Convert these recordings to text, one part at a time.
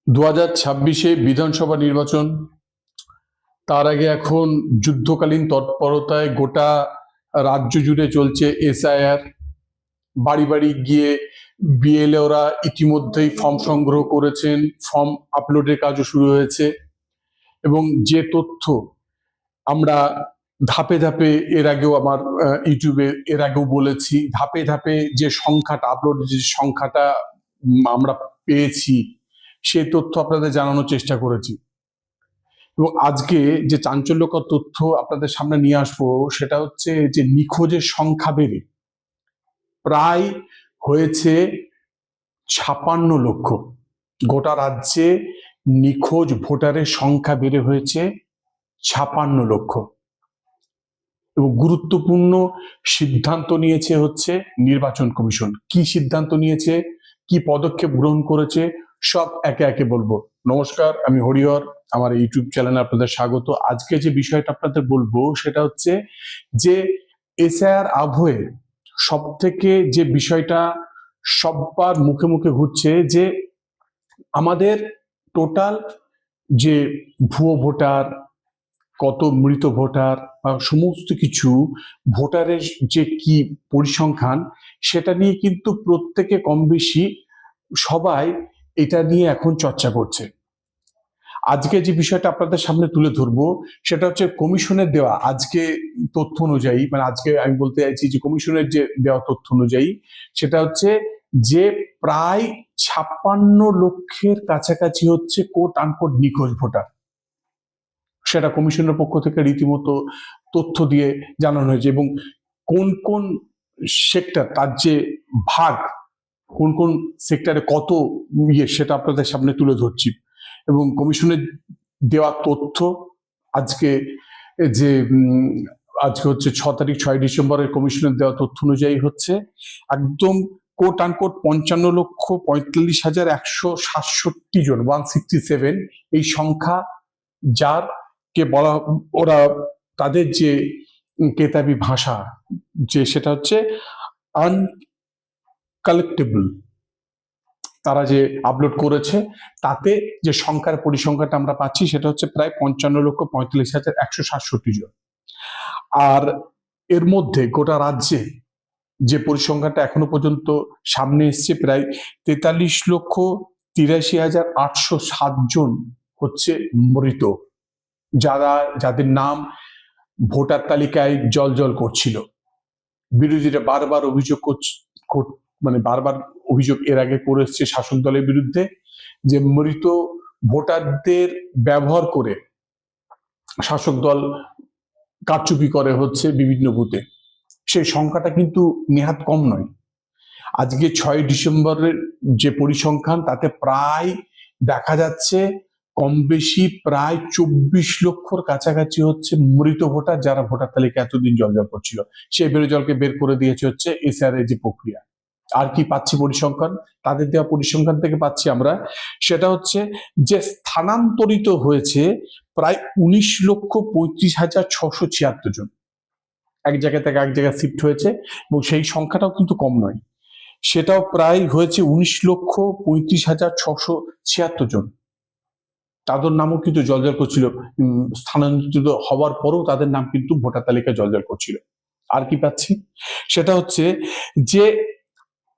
2026-এ বিধানসভা নির্বাচন, তার আগে এখন যুদ্ধকালীন তৎপরতায় গোটা রাজ্য জুড়ে চলছে এসআইআর। বাড়ি বাড়ি গিয়ে বিএলওরা ইতিমধ্যেই ফর্ম সংগ্রহ করেছেন, ফর্ম আপলোডের কাজও শুরু হয়েছে। এবং যে তথ্য আমরা ধাপে ধাপে এর আগেও আমার ইউটিউবে এর আগেও বলেছি, ধাপে ধাপে যে সংখ্যাটা আপলোড, যে সংখ্যাটা আমরা পেয়েছি, সেই তথ্য আপনাদের জানানোর চেষ্টা করেছি। এবং আজকে যে চাঞ্চল্যকর তথ্য আপনাদের সামনে নিয়ে আসবো সেটা হচ্ছে যে নিখোঁজের সংখ্যা বেড়ে প্রায় হয়েছে 56 লক্ষ। গোটা রাজ্যে নিখোঁজ ভোটারের সংখ্যা বেড়ে হয়েছে 56 লক্ষ। এবং গুরুত্বপূর্ণ সিদ্ধান্ত নিয়েছে হচ্ছে নির্বাচন কমিশন। কি সিদ্ধান্ত নিয়েছে, কি পদক্ষেপ গ্রহণ করেছে, সব একে একে বলবো। নমস্কার, আমি হরিহর, আমার ইউটিউব চ্যানেলে আপনাদের স্বাগত। আজকে যে বিষয়টা আপনাদের বলবো সেটা হচ্ছে যে এসআইআর আবহে সব থেকে যে বিষয়টা সবার মুখে মুখে ঘুরছে, যে আমাদের টোটাল যে ভুয়ো ভোটার, কত মৃত ভোটার বা সমস্ত কিছু ভোটারের যে কি পরিসংখ্যান, সেটা নিয়ে কিন্তু প্রত্যেকে কম বেশি সবাই এটা নিয়ে এখন চর্চা করছে। আজকে যে বিষয়টা আপনাদের সামনে তুলে ধরবো সেটা হচ্ছে কমিশনের দেওয়া আজকে তথ্য অনুযায়ী, মানে আজকে আমি বলতে চাইছি যে কমিশনের যে দেওয়া তথ্য অনুযায়ী সেটা হচ্ছে যে প্রায় 56 লক্ষের কাছাকাছি হচ্ছে কোট আনকোট নিখোঁজ ভোটার। সেটা কমিশনের পক্ষ থেকে রীতিমতো তথ্য দিয়ে জানানো হয়েছে। এবং কোন কোন সেক্টর, তার যে ভাগ, কোন কোন সেক্টরে কত সেটা আপনাদের সামনে তুলে ধরছি। এবং কমিশনের দেওয়া তথ্য আজকে যে আজকে হচ্ছে 6 ডিসেম্বরের কমিশনের দেওয়া তথ্য অনুযায়ী হচ্ছে একদম কোট আনকোট 55,45,167 জন, 167 এই সংখ্যা, যার কে বলা, ওরা তাদের যে কেতাবি ভাষা যে সেটা হচ্ছে আনকালেক্টেবল, তারা যে আপলোড করেছে তাতে যে সংখ্যার পরিসংখ্যাটা আমরা পাচ্ছি সেটা হচ্ছে প্রায় 55,45,167 জন। আর এর মধ্যে গোটা রাজ্যে যে পরিসংখ্যানটা এখনো পর্যন্ত সামনে এসছে প্রায় 43,83,807 জন হচ্ছে মৃত, যাদের নাম ভোটার তালিকায় জল করছিল। বিরোধীরা বারবার অভিযোগ বারবার অভিযোগ এর আগে করে এসছে শাসক দলের বিরুদ্ধে, যে মৃত ভোটারদের ব্যবহার করে শাসক দল কারচুপি করে হচ্ছে বিভিন্ন বুথে। সেই সংখ্যাটা কিন্তু নেহাত কম নয়। আজকে 6 ডিসেম্বরের যে পরিসংখ্যান তাতে প্রায় দেখা যাচ্ছে কম বেশি প্রায় 24 লক্ষর কাছাকাছি হচ্ছে মৃত ভোটার, যারা ভোটার তালিকা এতদিন জল করছিল। সেই জলকে বের করে দিয়েছে হচ্ছে এসআর এর যে প্রক্রিয়া। আর কি পাচ্ছি পরিসংখ্যান, তাদের দেওয়া পরিসংখ্যান থেকে পাচ্ছি আমরা, সেটা হচ্ছে যে স্থানান্তরিত হয়েছে প্রায় 19,35,676 জন। এক জায়গা থেকে এক জায়গায় শিফট হয়েছে, এবং সেই সংখ্যাটাও কিন্তু কম নয়, সেটাও প্রায় হয়েছে 19,35,676 জন। তাদের নামও কিন্তু জল করছিল, স্থানান্তরিত হওয়ার পরেও তাদের নাম কিন্তু ভোটার তালিকায় জল করছিল। আর কি পাচ্ছি সেটা হচ্ছে যে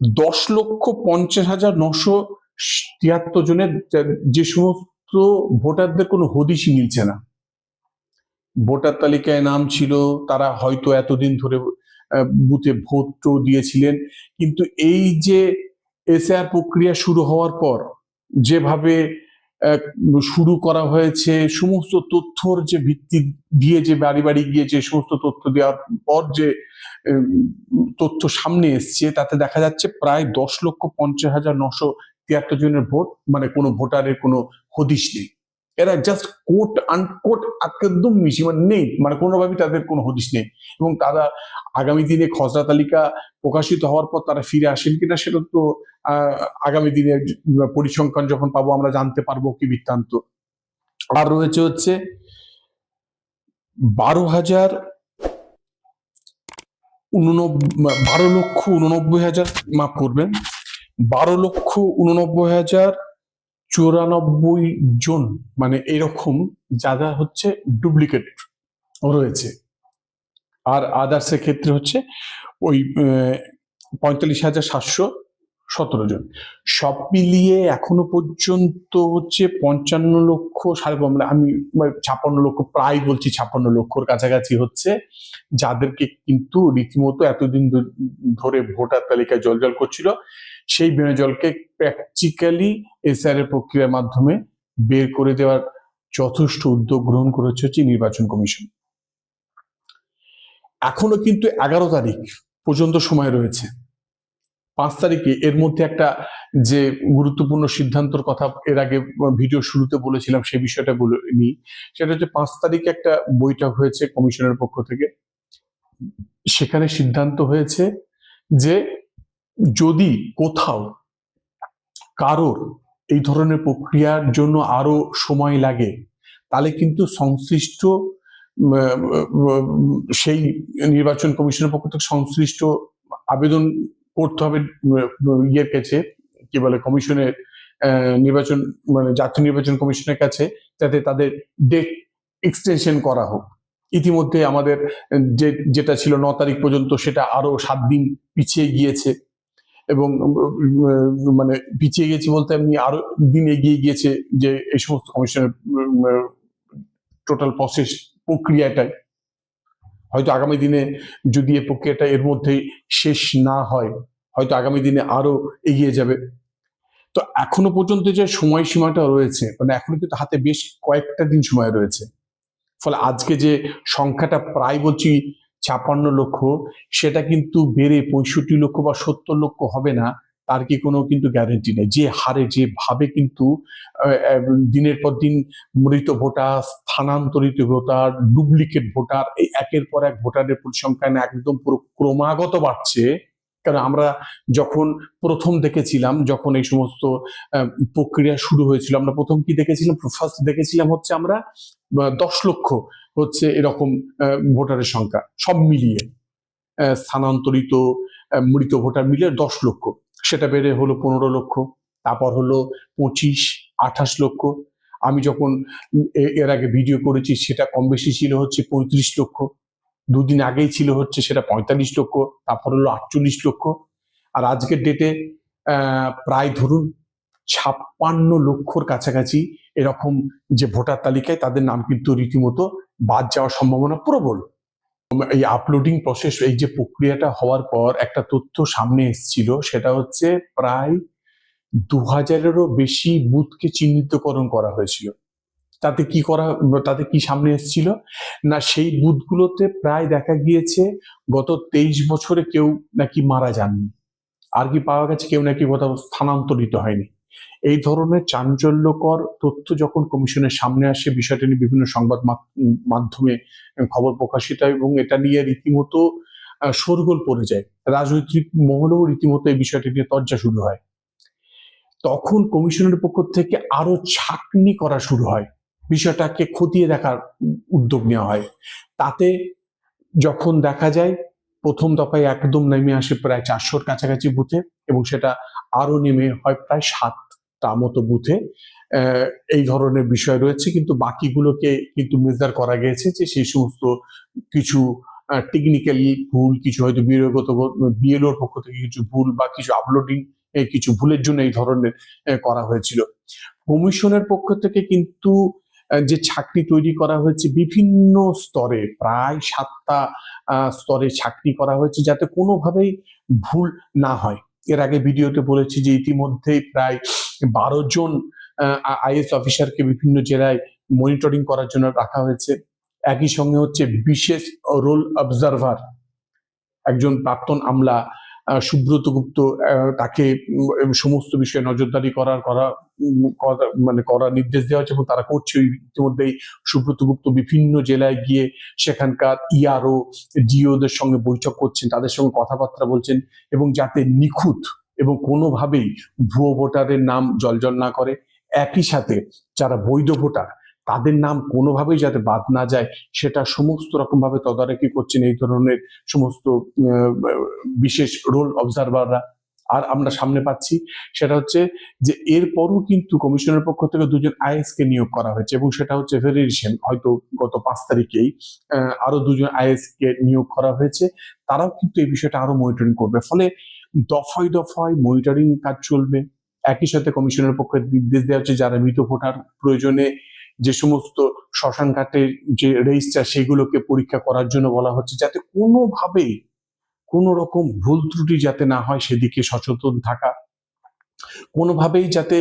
10,50,973 জনের যে সমস্ত ভোটারদের কোনো হদিশই মিলছে না। ভোটার তালিকায় নাম ছিল, তারা হয়তো এতদিন ধরে বুথে ভোটও দিয়েছিলেন, কিন্তু এই যে এসআর প্রক্রিয়া শুরু হওয়ার পর যেভাবে শুরু করা হয়েছে, সমস্ত তথ্যর যে ভিত্তি দিয়ে যে বাড়ি বাড়ি গিয়ে যে সমস্ত তথ্য দেওয়ার পর যে তথ্য সামনে এসছে, তাতে দেখা যাচ্ছে প্রায় 10,50,973 জনের ভোট, মানে কোনো ভোটারের কোনো হদিশ নেই। এরা জাস্ট কোট আনকোট একদম মিশি, মানে নেই, মানে কোনোভাবেই তাদের কোনো হদিশ নেই। এবং তারা আগামী দিনে খসড়া তালিকা প্রকাশিত হওয়ার পর তারা ফিরে আসেন কিনা সেটা তো আগামী দিনে পরিসংখ্যান যখন পাবো আমরা জানতে পারবো কি বৃত্তান্ত। আর রয়েছে হচ্ছে 12,89,000, মাফ করবেন, 12,89,000 94 জন মানে এরকম যারা হচ্ছে ডুপ্লিকেট রয়েছে, আর আদার্সের ক্ষেত্রে হচ্ছে ওই 45,717 জন। সব মিলিয়ে এখনো পর্যন্ত হচ্ছে 55 লক্ষ আমি 56 লক্ষ, প্রায় বলছি 56 লক্ষর কাছাকাছি হচ্ছে, যাদেরকে কিন্তু রীতিমতো এতদিন ধরে ভোটার তালিকায় জলজল করছিল, সেই বেনজলকে প্র্যাকটিক্যালি এসআর এর প্রক্রিয়ার মাধ্যমে বের করে দেওয়ার যথেষ্ট উদ্যোগ গ্রহণ করেছে হচ্ছে নির্বাচন কমিশন। এখনো কিন্তু 11 তারিখ পর্যন্ত সময় রয়েছে। 5 তারিখে এর মধ্যে একটা যে গুরুত্বপূর্ণ সিদ্ধান্তর কথা এর আগে ভিডিও শুরুতে বলেছিলাম, সেই বিষয়টা বলে নি। সেটা হচ্ছে 5 তারিখে একটা বৈঠক হয়েছে কমিশনের পক্ষ থেকে। সেখানে সিদ্ধান্ত হয়েছে যে যদি কোথাও কারোর এই ধরনের প্রক্রিয়ার জন্য আরো সময় লাগে, তাহলে কিন্তু সংশ্লিষ্ট সেই নির্বাচন কমিশনের পক্ষ থেকে সংশ্লিষ্ট আবেদন করতে হবে ইয়ের কাছে, কি বলে, কমিশনের নির্বাচন মানে জাতীয় নির্বাচন কমিশনের কাছে, যাতে তাদের ডেট এক্সটেনশন করা হোক। ইতিমধ্যে আমাদের যেটা ছিল 9 তারিখ পর্যন্ত, সেটা আরো 7 দিন পিছিয়ে গিয়েছে, এবং মানে পিছিয়ে গেছে বলতে এমনি আরো দিন এগিয়ে গিয়েছে যে এই সমস্ত কমিশনের টোটাল প্রসেস প্রক্রিয়াটাই। হয়তো আগামী দিনে যদি এই প্রক্রিয়াটা এর মধ্যে শেষ না হয়, হয়তো আগামী দিনে আরো এগিয়ে যাবে। তো এখনো পর্যন্ত যে সময়সীমাটা রয়েছে, মানে এখনো কিন্তু হাতে বেশ কয়েকটা দিন সময় রয়েছে। ফলে আজকে যে সংখ্যাটা প্রায় বলছি 56 লক্ষ, সেটা কিন্তু বেড়ে 65 লক্ষ বা 70 লক্ষ হবে না, তার কি কোনো কিন্তু গ্যারেন্টি নেই। যে হারে যেভাবে কিন্তু দিনের পর দিন মৃত ভোটার, স্থানান্তরিত ভোটার, ডুপ্লিকেট ভোটার, এই একের পর এক ভোটারের পরিসংখ্যান একদম পুরো ক্রমাগত বাড়ছে। কারণ আমরা যখন প্রথম দেখেছিলাম, যখন এই সমস্ত প্রক্রিয়া শুরু হয়েছিল, আমরা প্রথম কি দেখেছিলাম? ফার্স্ট দেখেছিলাম হচ্ছে আমরা 10 লক্ষ হচ্ছে এরকম ভোটারের সংখ্যা, সব মিলিয়ে স্থানান্তরিত মৃত ভোটার মিলিয়ে 10 লক্ষ। সেটা বেড়ে হলো 15 লক্ষ, তারপর হলো 25, 28 লক্ষ। আমি যখন এর আগে ভিডিও করেছি সেটা কম বেশি ছিল হচ্ছে 35 লক্ষ। দুদিন আগেই ছিল হচ্ছে সেটা 45 লক্ষ, তারপর হলো 48 লক্ষ। আর আজকের ডেটে প্রায় ধরুন 56 লক্ষর কাছাকাছি এরকম যে ভোটার তালিকায়, তাদের নাম কিন্তু রীতিমতো বাদ যাওয়ার সম্ভাবনা প্রবল। এই আপলোডিং প্রসেস, এই যে প্রক্রিয়াটা হওয়ার পর একটা তথ্য সামনে এসেছিল, সেটা হচ্ছে প্রায় 2000-এরও বেশি বুথকে চিহ্নিতকরণ করা হয়েছিল। তাতে কি সামনে এসেছিল না, সেই বুথগুলোতে প্রায় দেখা গিয়েছে গত 23 বছরে কেউ নাকি মারা যাননি, আর কি পাওয়া গেছে কেউ নাকি কোথাও স্থানান্তরিত হয়নি। এই ধরনের চাঞ্চল্যকর তথ্য যখন কমিশনের সামনে আসে, বিষয়টা নিয়ে বিভিন্ন সংবাদ মাধ্যমে খবর প্রকাশিত হয়, এবং এটা নিয়ে রীতিমতো শোরগোল পড়ে যায়। রাজনৈতিক মহলেও রীতিমতো এই বিষয়টি নিয়ে চর্চা শুরু হয়। তখন কমিশনের পক্ষ থেকে আরো ছাঁকনি করা শুরু হয়, বিষয়টাকে খতিয়ে দেখার উদ্যোগ নেওয়া হয়। তাতে যখন দেখা যায় প্রথম দফায় একদম নেমে আসে প্রায় 400-র কাছাকাছি বুথে, এবং সেটা আরো নেমে হয় প্রায় 7টা মতো বুথে এই ধরনের বিষয় রয়েছে। কিন্তু বাকিগুলোকে কিন্তু মেজার করা গেছে যে সেই সমস্ত কিছু টেকনিক্যালি ভুল, কিছু হয়তো বিএলওর পক্ষ থেকে কিছু ভুল, বা কিছু আপলোডিং কিছু ভুলের জন্য এই ধরনের করা হয়েছিল। কমিশনের পক্ষ থেকে কিন্তু যে ছাকনি তৈরি করা হয়েছে বিভিন্ন স্তরে, প্রায় 7টা স্তরে ছাকনি করা হয়েছে, যাতে কোনোভাবেই ভুল না হয়। এর আগে ভিডিওতে বলেছি যে ইতিমধ্যে প্রায় 12 জন আইএস অফিসারকে বিভিন্ন জেলায় মনিটরিং করার জন্য রাখা হয়েছে। একই সঙ্গে হচ্ছে বিশেষ রোল অবজারভার একজন প্রাক্তন আমলা সুব্রত গুপ্ত, তাকে সমস্ত বিষয়ে নজরদারি করার নির্দেশ দেওয়া হয়েছে, এবং তারা করছে। ইতিমধ্যেই সুব্রত গুপ্ত বিভিন্ন জেলায় গিয়ে সেখানকার ইআরও, ডিওদের সঙ্গে বৈঠক করছেন, তাদের সঙ্গে কথাবার্তা বলছেন, এবং যাতে নিখুঁত এবং কোনোভাবেই ভুয়ো ভোটারের নাম জলজল না করে, একই সাথে যারা বৈধ ভোটার তাদের নাম কোনোভাবেই যাতে বাদ না যায়, সেটা সমস্ত রকম ভাবে তদারকি করছেন এই ধরনের সমস্ত বিশেষ রোল অবজারভাররা। আর আমরা সামনে পাচ্ছি সেটা হচ্ছে যে এরপরও কিন্তু কমিশনের পক্ষ থেকে 2জন আইএস কে নিয়োগ করা হয়েছে, এবং সেটা হচ্ছে ভেরি রিসেন্ট, হয়তো গত 5 তারিখেই আরো 2জন আইএস কে নিয়োগ করা হয়েছে। তারাও কিন্তু এই বিষয়টা আরো মনিটরিং করবে, ফলে দফায় দফায় মনিটরিং কাজ চলবে। একই সাথে কমিশনের পক্ষে নির্দেশ দেওয়া হচ্ছে যারা মৃত ভোটার প্রয়োজনে যে সমস্ত শ্মশান ঘাটের যে রেজিস্টার সেগুলোকে পরীক্ষা করার জন্য বলা হচ্ছে, যাতে কোনোভাবেই কোনো রকম ভুল ত্রুটি যাতে না হয় সেদিকে সচেতন থাকা, কোনোভাবেই যাতে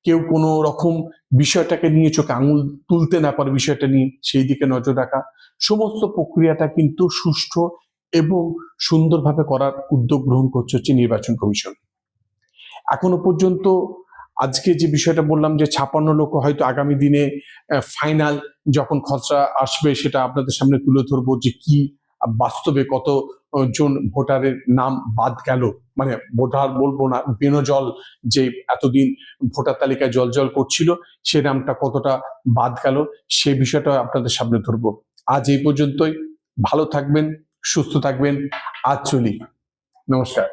কেউ কোনো রকম বিষয়টাকে নিয়ে চোখে আঙুল তুলতে না পারে, বিষয়টা নিয়ে সেই দিকে নজর রাখা। সমস্ত প্রক্রিয়াটা কিন্তু সুষ্ঠু এবং সুন্দরভাবে করার উদ্যোগ গ্রহণ করছে হচ্ছে নির্বাচন কমিশন। এখনো পর্যন্ত আজকে যে বিষয়টা বললাম যে 56 লক্ষ, হয়তো আগামী দিনে ফাইনাল যখন খসড়া আসবে সেটা আপনাদের সামনে তুলে ধরবো যে কি বাস্তবে কত জন ভোটারের নাম বাদ গেল, মানে ভোটার বলবো না, বেনজল যে এতদিন ভোটার তালিকায় জল করছিল সে নামটা কতটা বাদ গেল, সে বিষয়টা আপনাদের সামনে ধরবো। আজ এই পর্যন্তই। ভালো থাকবেন, সুস্থ থাকবেন। আজ চলি, নমস্কার।